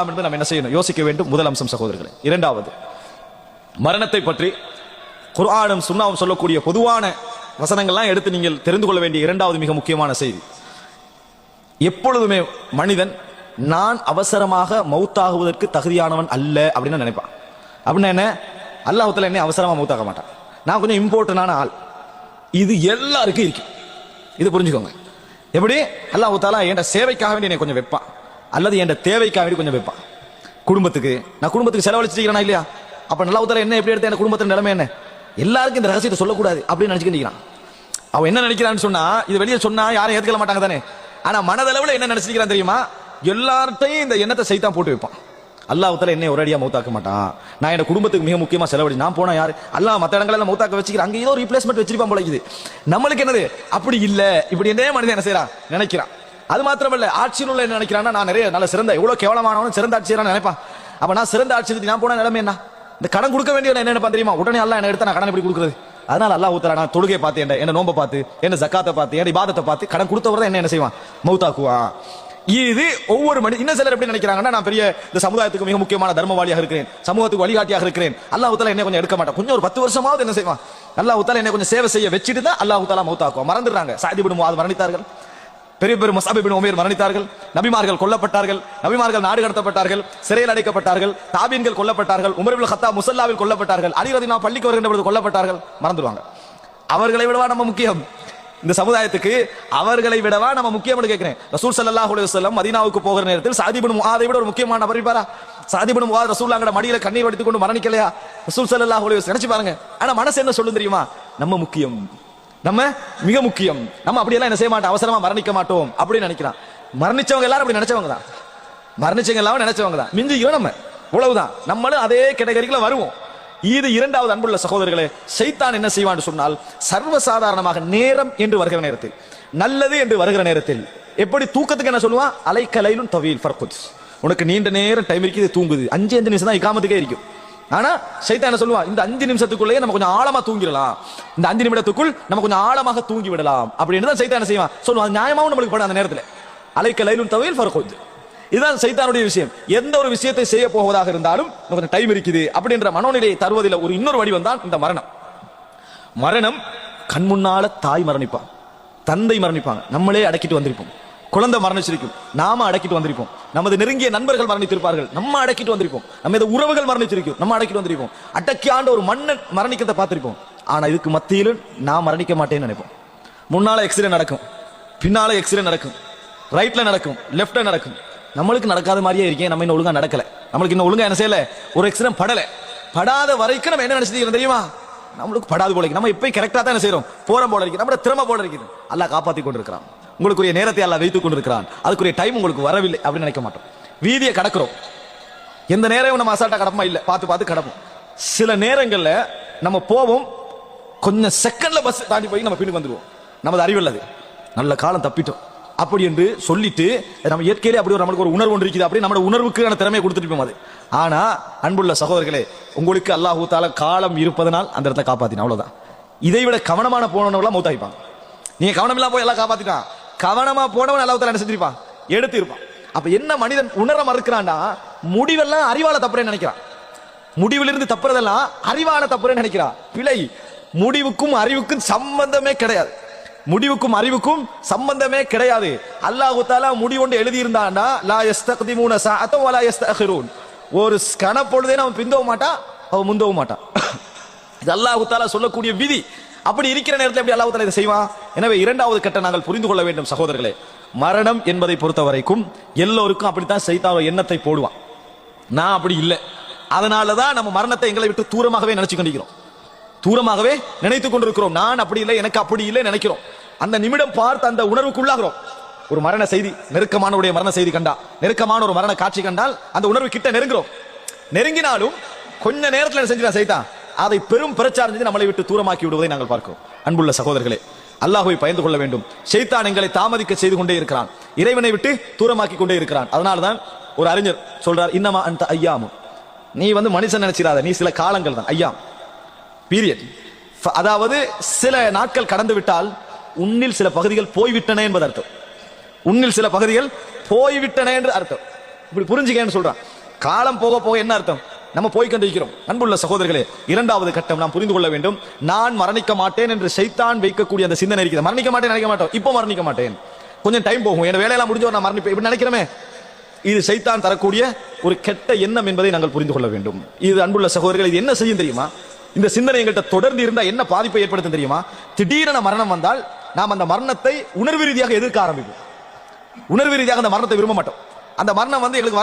என்று நாம் என்ன செய்யணும், யோசிக்க வேண்டும். முதல் அம்சம் சகோதரர்களே. இரண்டாவது, மரணத்தை பற்றி குர்ஆனும் சுன்னாவும் சொல்லக்கூடிய பொதுவான வசனங்கள்லாம் எடுத்து நீங்கள் தெரிந்து கொள்ள வேண்டிய இரண்டாவது மிக முக்கியமான செய்தி, எப்பொழுதுமே மனிதன் நான் அவசரமாக மௌத்தாகுவதற்கு தகுதியானவன் அல்ல அப்படின்னு நினைப்பான். அப்படின்னா என்ன, அல்லாஹ் தஆலா என்னை அவசரமா மௌத்தாக மாட்டான், நான் கொஞ்சம் இம்பார்ட்டன்டான ஆள். இது எல்லாருக்கும் இருக்கு, இது புரிஞ்சுக்கோங்க. எப்படி அல்லாஹ் தஆலா என் சேவைக்காக வேண்டி என்னை கொஞ்சம் வைப்பான், அல்லது என் தேவைக்காக வேண்டி கொஞ்சம் வைப்பான். குடும்பத்துக்கு நான் குடும்பத்துக்கு செலவழிச்சிருக்கிறேனா இல்லையா, அப்ப அல்லாஹ் தஆலா என்ன எப்படி எடுத்த என் குடும்பத்தின் நிலைமை என்ன, எல்லாருக்கும் இந்த ரகசியத்தை சொல்லக்கூடாது அப்படின்னு நினைச்சுக்கிறான். அவன் என்ன நினைக்கிறான்னு சொன்னா, இது வெளியே சொன்னா யாரும் ஏத்துக்க மாட்டாங்க தானே. ஆனா மனதளவுல என்ன நினைச்சிருக்கிறான் தெரியுமா, எல்லார்ட்டையும் இந்த எண்ணத்தை சைத்தான் போட்டு வைப்பான். அல்லாஹ் தஆலா என்னை ஒரேடியா மௌத்தாக்க மாட்டான், நான் என் குடும்பத்துக்கு மிக முக்கியமா செலவழி, நான் போனா யாரு அல்லாஹ் மற்ற இடங்களெல்லாம் மௌத்தாக்க வச்சுக்கிறேன், அங்கே ஏதோ ரீப்ளேஸ்மெண்ட் வச்சிருப்பான் போல. இது நம்மளுக்கு என்னது அப்படி இல்ல, இப்படி என்ன மனிதன் என்ன செய்யறான் நினைக்கிறான். அது மாத்திரமல்ல, ஆட்சியில் உள்ள என்ன நினைக்கிறான்னா, நான் நிறைய நல்ல சிறந்த எவ்வளவு கேவலமானவன் சிறந்த ஆட்சியரான்னு நினைப்பான். அப்ப நான் சிறந்த ஆட்சி நான் போன நிலைமை என்ன, இந்த கடன் கொடுக்க வேண்டிய என்ன நினைப்பான் தெரியுமா, உடனே அல்லாஹ் என்ன எடுத்தா நான் கடன் எப்படி கொடுக்குறது. அதனால அல்லாஹ் தஆலா நான் தொழுகை பார்த்து என்ன நோன்பை பார்த்து என்ன ஜக்காத்தை பார்த்து என்ன இபாதத்தை பார்த்து கடன் கொடுத்தவர் தான் என்ன செய்வான், மௌத்தாக்குவான். இது ஒவ்வொரு மனிதன். இன்னும் சிலர் எப்படி நினைக்கிறாங்கன்னா, நான் பெரிய இந்த சமுதாயத்துக்கு மிக முக்கியமான தர்மவாளியாக இருக்கிறேன், சமூகத்துக்கு வழிகாட்டியாக இருக்கிறேன், அல்லாஹ் தஆலா என்ன கொஞ்சம் எடுக்க மாட்டான், கொஞ்சம் ஒரு 10 வருஷமாவது என்ன செய்வான், அல்லாஹ் தஆலா என்ன கொஞ்சம் சேவை செய்ய வச்சுட்டு தான் அல்லாஹ் தஆலா மௌத்தாக்குவான். மறந்துடுறாங்க. சஅத் இப்னு முஆத் மரணித்தார்கள், பெரிய பெரிய முஸ்அப் இப்னு உமைர் மரணித்தார்கள், நபிமார்கள் கொல்லப்பட்டார்கள், நபிமார்கள் நாடு கடத்தப்பட்டார்கள், சிறையில் அடைக்கப்பட்டார்கள், தாபீன்கள் கொல்லப்பட்டார்கள், உமர் இப்னு கத்தாப் முஸல்லாவில் கொல்லப்பட்டார்கள், அலி ரலியல்லாஹு பள்ளிக்கு வருகின்ற பொழுது கொல்லப்பட்டார்கள். மறந்துடுவாங்க. அவர்களை விடவா நம்ம முக்கியம் இந்த சமுதாயத்துக்கு, அவர்களை விடவா நம்ம முக்கியம் கேட்கிறேன். ரசூல் ஸல்லல்லாஹு அலைஹி வஸல்லம் மதீனாவுக்கு போகிற நேரத்தில் சஅத் இப்னு முஆதை விட ஒரு முக்கியமான நபர் இருப்பாரா? சஅத் இப்னு முஆத் ரசூலுல்லாஹ்வோட மடியில கண்ணீர் வடித்துக் கொண்டு மரணிக்கலையா ரசூல் ஸல்லல்லாஹு அலைஹி வஸல்லம்? நினைச்சு பாருங்க. ஆனா மனசு என்ன சொல்லும் தெரியுமா, நம்ம முக்கியம், நம்ம மிக முக்கியம், நம்ம அப்படியெல்லாம் என்ன செய்ய மாட்டோம், அவசரமா மரணிக்க மாட்டோம் அப்படின்னு நினைக்கிறான். மரணிச்சவங்க எல்லாரும் அப்படி நினைச்சவங்க தான், மரணிச்சவங்க எல்லாரும் நினைச்சவங்க தான், மிஞ்சிக்கிறோம் நம்ம, இவ்வளவுதான். நம்மளும் அதே கேட்டகரிக்குள்ள வருவோம். இது இரண்டாவது. அன்புள்ள சகோதரர்களே, சைத்தான் என்ன செய்வான் சொன்னால், சர்வசாதாரணமாக நேரம் என்று வருகிற நேரத்தில், நல்லது என்று வருகிற நேரத்தில், எப்படி தூக்கத்துக்கு என்ன சொல்லுவான், அலைக்கலைலும் தவீல் ஃபர்குத், உனக்கு நீண்ட நேரம் டைம் இருக்குது, தூங்குது, 5 நிமிஷம் தான் இகாமத்துக்கே இருக்கும். ஆனா சைத்தான் என்ன சொல்லுவான், இந்த 5 நிமிஷத்துக்குள்ளேயே நம்ம கொஞ்சம் ஆழமா தூங்கிடலாம், இந்த 5 நிமிடத்துக்குள் நம்ம கொஞ்சம் ஆழமாக தூங்கி விடலாம் அப்படின்னு தான் சைத்தான் என்ன செய்வான் சொல்லுவான். நியாயமாவும் நம்மளுக்கு படும் அந்த நேரத்தில், அலைக்கலைலும் தவீல் ஃபர்குத். இதுதான் சைத்தானுடைய விஷயம். எந்த ஒரு விஷயத்தை செய்ய போவதாக இருந்தாலும் கொஞ்சம் டைம் இருக்குது அப்படின்ற மனோநிலையை தருவதில் ஒரு இன்னொரு வடிவம் தான் இந்த மரணம். மரணம் கண் முன்னால தாய் மரணிப்பான், தந்தை மரணிப்பாங்க, நம்மளே அடக்கிட்டு வந்திருப்போம், குழந்தை மரணிச்சிருக்கும், நாம அடக்கிட்டு வந்திருப்போம், நமது நெருங்கிய நண்பர்கள் மரணித்திருப்பார்கள், நம்ம அடக்கிட்டு வந்திருப்போம், நம்ம உறவுகள் மரணிச்சிருக்கும், நம்ம அடக்கிட்டு வந்திருப்போம், அடக்கியாண்ட ஒரு மன்னன் மரணிக்கிறத பார்த்திருப்போம். ஆனா இதுக்கு மத்தியிலும் நான் மரணிக்க மாட்டேன்னு நினைப்போம். முன்னால எக்ஸிடென்ட் நடக்கும், பின்னால எக்ஸிடென்ட் நடக்கும், ரைட்ல நடக்கும், லெப்ட்ல நடக்கும், நம்மளுக்கு நடக்காத மாதிரியே இருக்கேன், நம்ம இன்னும் ஒழுங்கா நடக்கல, நம்மளுக்கு இன்னும் ஒழுங்கா என்ன செய்யல, ஒரு எக்ஸிடென்ட் படல, படாத வரைக்கும் நம்ம என்ன நினைச்சிருக்கோம் தெரியுமா, நம்மளுக்கு படாது போல இருக்கு, நம்ம இப்ப கரெக்டா தான் என்ன செய்யறோம், போற போல இருக்கு, நம்ம திறமை போல இருக்குது. அல்லாஹ் காப்பாத்தி கொண்டிருக்கிறான், உங்களுக்குரிய நேரத்தை அல்லாஹ் வைத்துக் கொண்டிருக்கிறான், அதுக்குரிய டைம் உங்களுக்கு வரவில்லை அப்படின்னு நினைக்க மாட்டோம். வீதியை கடக்கிறோம், எந்த நேரம் நம்ம அசால்ட்டா கடப்போமா, இல்ல பார்த்து பார்த்து கடப்போம். சில நேரங்கள்ல நம்ம போவோம், கொஞ்சம் செகண்ட்ல பஸ் தாண்டி போய் நம்ம பின்னுக்கு வந்துடுவோம், நமது அறிவில் அது நல்ல காலம் தப்பிட்டோம் அப்படி என்று சொல்லிட்டு, நம்ம இயற்கையிலே அப்படி நம்மளுக்கு ஒரு உணர்வு ஒன்று இருக்குது, அப்படி நம்ம உணர்வுக்கான திறமையை கொடுத்துட்டு அது. ஆனா அன்புள்ள சகோதரர்களே, உங்களுக்கு அல்லாஹ் தஆலா காலம் இருப்பதனால் அந்த இடத்தை காப்பாத்தினா, அவ்வளவுதான். இதை விட கவனமான போனவங்க மௌத்தாயிப்பாங்க. நீங்க கவனம் இல்லாம போய் எல்லாம் காப்பாத்திட்டான், கவனமா போனவன் அல்லாஹ் தஆலா என்ன செஞ்சிருப்பான், எடுத்து இருப்பான். அப்ப என்ன மனிதன் உணர மறுக்கிறான்டா, முடிவெல்லாம் அறிவால தப்புறேன்னு நினைக்கிறான், முடிவிலிருந்து தப்புறதெல்லாம் அறிவால தப்புறேன்னு நினைக்கிறான். பிழை. முடிவுக்கும் அறிவுக்கும் சம்பந்தமே கிடையாது, முடிவுக்கும் அறிவுக்கும் சம்பந்தமே கிடையாது. அல்லாஹ் தஆலா முடிவொண்டு எழுதி இருந்தான்னா, லா யஸ்தக்திமூன ஸாஅத்தன் வலா யஸ்தஅখিরூன், ஒரு கண பொழுதே அவன் பிந்தவும் மாட்டான், அவன் முந்தவும் மாட்டான். இது அல்லாஹ் தஆலா சொல்லக்கூடிய விதி. அப்படி இருக்கிற நேரத்தில் எப்படி அல்லாஹ் தஆலா இதை செய்வான்? எனவே இரண்டாவது கட்ட நாங்கள் புரிந்து கொள்ள வேண்டும் சகோதரர்களே, மரணம் என்பதை பொறுத்த வரைக்கும் எல்லோருக்கும் அப்படித்தான் சைத்தான் எண்ணத்தை போடுவான். நான் அப்படி இல்லை, அதனாலதான் நம்ம மரணத்தை எங்களை விட்டு தூரமாகவே நினைச்சு கொண்டிருக்கிறோம், தூரமாகவே நினைத்துக் கொண்டிருக்கிறோம். நான் அப்படி இல்லை, எனக்கு அப்படி இல்லை நினைக்கிறோம். அந்த நிமிடம் பார்த்து அந்த உணர்வுக்குள்ளாகிறோம். ஒரு மரண செய்தி, நெருக்கமானவருடைய மரண செய்தி கண்டா, நெருக்கமான ஒரு மரண காட்சி கண்டால் அந்த உணர்வு கிட்ட நெருங்குறோம். நெருங்கினாலும் கொஞ்ச நேரத்தில் செஞ்சுதான் சைத்தான் அதை பெரும் பிரச்சாரம் நம்மளை விட்டு தூரமாக்கி விடுவதை நாங்கள் பார்க்கிறோம். அன்புள்ள சகோதரர்களே, அல்லாஹ்வை பயந்து கொள்ள வேண்டும். ஷைத்தான் எங்களை தாமதிக்க செய்து கொண்டே இருக்கிறான், இறைவனை விட்டு தூரமாக்கி கொண்டே இருக்கிறான். அதனால்தான் ஒரு அறிஞர் சொல்றார், இன்னமா அந்த ஐயாமு, நீ மனுஷன் நினைச்சிடாத, நீ சில காலங்கள் தான், ஐயாம் பீரியட். அதாவது சில நாட்கள் கடந்து விட்டால் உன்னில் சில பகுதிகள் போய்விட்டன என்பது அர்த்தம், உன்னில் சில பகுதிகள் போய்விட்டன என்று அர்த்தம். இப்படி புரிஞ்சுக்கன்னு சொல்றான். காலம் போக போக என்ன அர்த்தம்? நம்ம போய் கொண்டிருக்கிறோம். அன்புள்ள சகோதரர்களே, இரண்டாவது கட்டம் நாம் புரிந்து கொள்ள வேண்டும். நான் மரணிக்க மாட்டேன் என்று சைத்தான் வைக்கக்கூடிய அந்த சிந்தனை இருக்குது. மரணிக்க மாட்டேன் நினைக்க மாட்டோம், இப்போ மரணிக்க மாட்டேன், கொஞ்சம் டைம் போகும், என் வேலையெல்லாம் முடிஞ்சோ நான் மரணிப்பேன் இப்படி நினைக்கிறோமே, இது சைத்தான் தரக்கூடிய ஒரு கெட்ட எண்ணம் என்பதை நாங்கள் புரிந்து கொள்ள வேண்டும். இது அன்புள்ள சகோதரர்கள், இது என்ன செய்யும் தெரியுமா? இந்த சிந்தனை எங்கள்கிட்ட தொடர்ந்து இருந்தா என்ன பாதிப்பை ஏற்படுத்தும் தெரியுமா? திடீரென மரணம் வந்தால் நாம் அந்த மரணத்தை உணர்வு ரீதியாக எதிர்க்க ஆரம்பிக்கும். உணர்வு ரீதியாக அந்த மரணத்தை விரும்ப மாட்டோம். அந்த மரணம் வந்து எங்களுக்கு